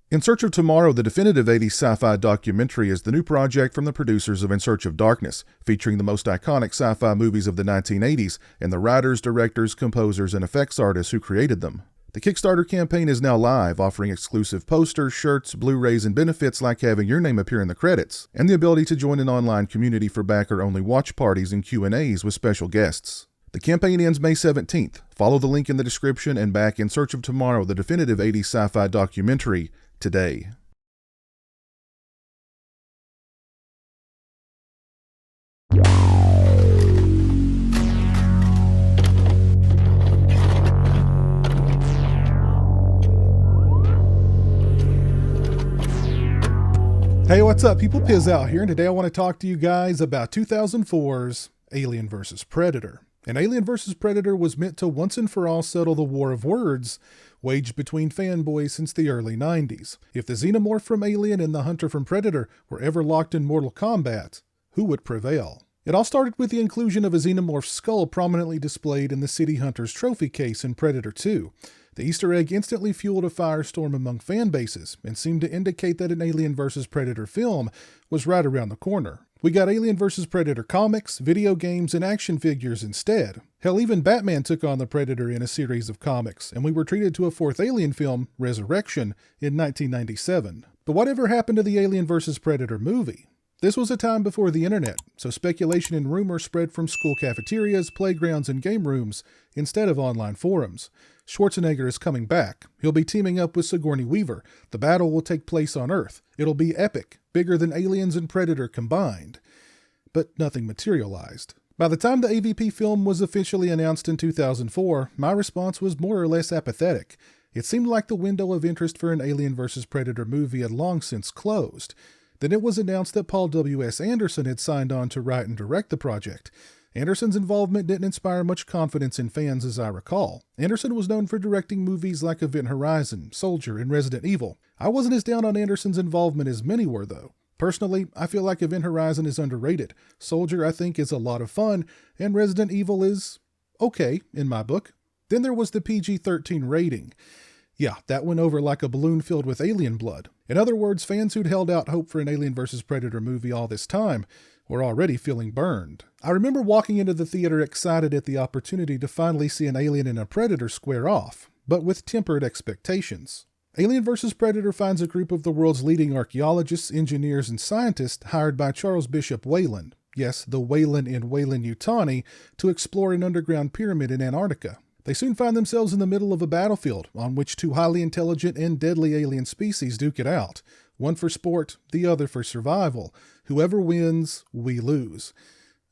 In Search of Tomorrow, the definitive 80s sci-fi documentary, is the new project from the producers of In Search of Darkness, featuring the most iconic sci-fi movies of the 1980s and the writers, directors, composers, and effects artists who created them. The Kickstarter campaign is now live, offering exclusive posters, shirts, Blu-rays, and benefits like having your name appear in the credits, and the ability to join an online community for backer-only watch parties and Q&As with special guests. The campaign ends May 17th. Follow the link in the description and back In Search of Tomorrow, the definitive 80s sci-fi documentary, today. Hey, what's up, people? Pizowell here, and today I want to talk to you guys about 2004's Alien vs. Predator. And Alien vs. Predator was meant to once and for all settle the war of words waged between fanboys since the early 90s. If the xenomorph from Alien and the hunter from Predator were ever locked in mortal combat, who would prevail? It all started with the inclusion of a xenomorph's skull prominently displayed in the City Hunter's trophy case in Predator 2. The Easter egg instantly fueled a firestorm among fan bases and seemed to indicate that an Alien vs. Predator film was right around the corner. We got Alien vs. Predator comics, video games, and action figures instead. Hell, even Batman took on the Predator in a series of comics, and we were treated to a fourth Alien film, Resurrection, in 1997. But whatever happened to the Alien vs. Predator movie? This was a time before the internet, so speculation and rumor spread from school cafeterias, playgrounds, and game rooms instead of online forums. Schwarzenegger is coming back. He'll be teaming up with Sigourney Weaver. The battle will take place on Earth. It'll be epic, bigger than Aliens and Predator combined. But nothing materialized. By the time the AVP film was officially announced in 2004, my response was more or less apathetic. It seemed like the window of interest for an Alien vs. Predator movie had long since closed. Then it was announced that Paul W.S. Anderson had signed on to write and direct the project. Anderson's involvement didn't inspire much confidence in fans, as I recall. Anderson was known for directing movies like Event Horizon, Soldier, and Resident Evil. I wasn't as down on Anderson's involvement as many were, though. Personally, I feel like Event Horizon is underrated. Soldier, I think, is a lot of fun, and Resident Evil is okay, in my book. Then there was the PG-13 rating. Yeah, that went over like a balloon filled with alien blood. In other words, fans who'd held out hope for an Alien vs. Predator movie all this time were already feeling burned. I remember walking into the theater excited at the opportunity to finally see an Alien and a Predator square off, but with tempered expectations. Alien vs. Predator finds a group of the world's leading archaeologists, engineers, and scientists hired by Charles Bishop Weyland, yes, the Weyland in Weyland-Yutani, to explore an underground pyramid in Antarctica. They soon find themselves in the middle of a battlefield on which two highly intelligent and deadly alien species duke it out. One for sport, the other for survival. Whoever wins, we lose.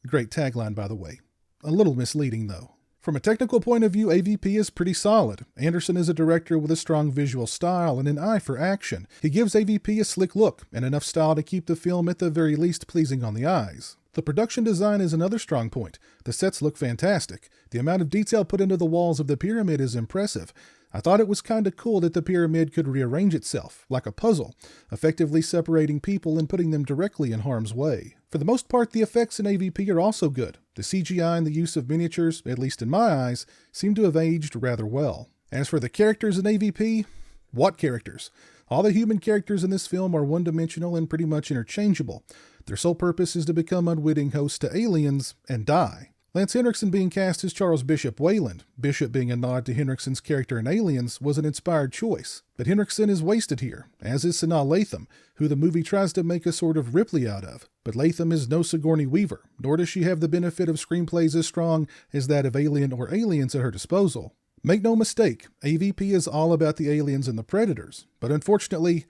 Great tagline, by the way. A little misleading, though. From a technical point of view, AVP is pretty solid. Anderson is a director with a strong visual style and an eye for action. He gives AVP a slick look and enough style to keep the film at the very least pleasing on the eyes. The production design is another strong point. The sets look fantastic. The amount of detail put into the walls of the pyramid is impressive. I thought it was kinda cool that the pyramid could rearrange itself, like a puzzle, effectively separating people and putting them directly in harm's way. For the most part, the effects in AVP are also good. The CGI and the use of miniatures, at least in my eyes, seem to have aged rather well. As for the characters in AVP, what characters? All the human characters in this film are one-dimensional and pretty much interchangeable. Their sole purpose is to become unwitting hosts to aliens and die. Lance Henriksen being cast as Charles Bishop Weyland, Bishop being a nod to Henriksen's character in Aliens, was an inspired choice. But Henriksen is wasted here, as is Sanaa Lathan, who the movie tries to make a sort of Ripley out of. But Lathan is no Sigourney Weaver, nor does she have the benefit of screenplays as strong as that of Alien or Aliens at her disposal. Make no mistake, AVP is all about the aliens and the predators, but unfortunately,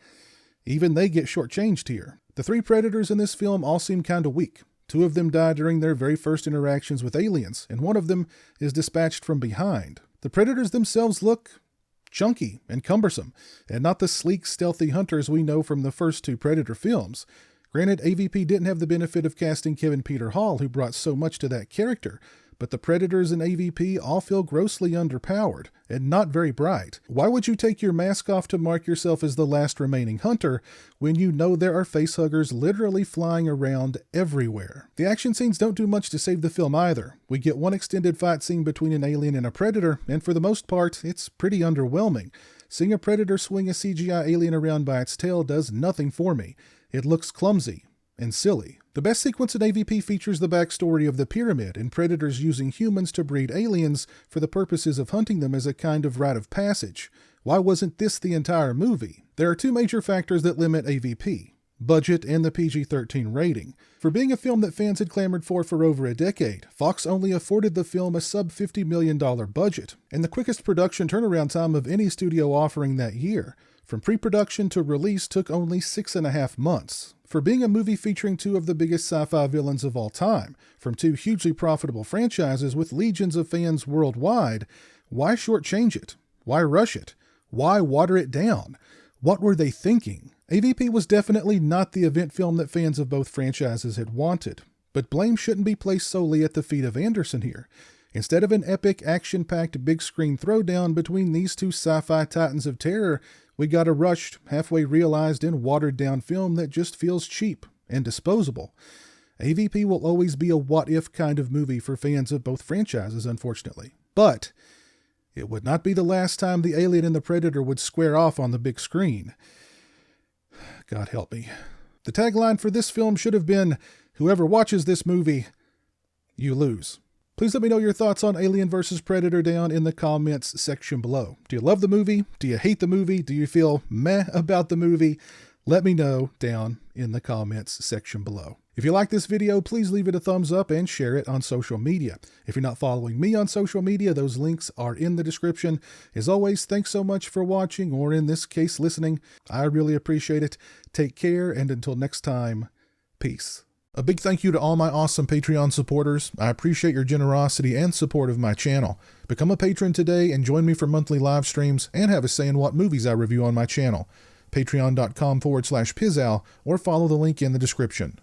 even they get shortchanged here. The three predators in this film all seem kinda weak. Two of them die during their very first interactions with aliens, and one of them is dispatched from behind. The predators themselves look chunky and cumbersome, and not the sleek, stealthy hunters we know from the first two Predator films. Granted, AVP didn't have the benefit of casting Kevin Peter Hall, who brought so much to that character, but the Predators in AVP all feel grossly underpowered and not very bright. Why would you take your mask off to mark yourself as the last remaining hunter when you know there are facehuggers literally flying around everywhere? The action scenes don't do much to save the film either. We get one extended fight scene between an alien and a predator, and for the most part, it's pretty underwhelming. Seeing a predator swing a CGI alien around by its tail does nothing for me. It looks clumsy and silly. The best sequence in AVP features the backstory of the pyramid and predators using humans to breed aliens for the purposes of hunting them as a kind of rite of passage. Why wasn't this the entire movie? There are two major factors that limit AVP: budget and the PG-13 rating. For being a film that fans had clamored for over a decade, Fox only afforded the film a sub-$50 million budget, and the quickest production turnaround time of any studio offering that year. From pre-production to release took only 6.5 months. For being a movie featuring two of the biggest sci-fi villains of all time, from two hugely profitable franchises with legions of fans worldwide, why shortchange it? Why rush it? Why water it down? What were they thinking? AVP was definitely not the event film that fans of both franchises had wanted, but blame shouldn't be placed solely at the feet of Anderson here. Instead of an epic, action-packed big-screen throwdown between these two sci-fi titans of terror, we got a rushed, halfway realized, and watered-down film that just feels cheap and disposable. AVP will always be a what-if kind of movie for fans of both franchises, unfortunately. But it would not be the last time the alien and the predator would square off on the big screen. God help me. The tagline for this film should have been, "Whoever watches this movie, you lose." Please let me know your thoughts on Alien vs. Predator down in the comments section below. Do you love the movie? Do you hate the movie? Do you feel meh about the movie? Let me know down in the comments section below. If you like this video, please leave it a thumbs up and share it on social media. If you're not following me on social media, those links are in the description. As always, thanks so much for watching, or in this case, listening. I really appreciate it. Take care, and until next time, peace. A big thank you to all my awesome Patreon supporters. I appreciate your generosity and support of my channel. Become a patron today and join me for monthly live streams and have a say in what movies I review on my channel. Patreon.com/pizowell, or follow the link in the description.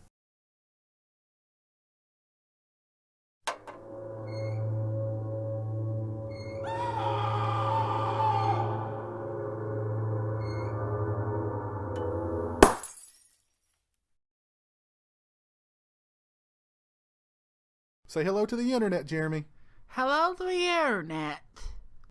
Say hello to the internet, Jeremy. Hello to the internet.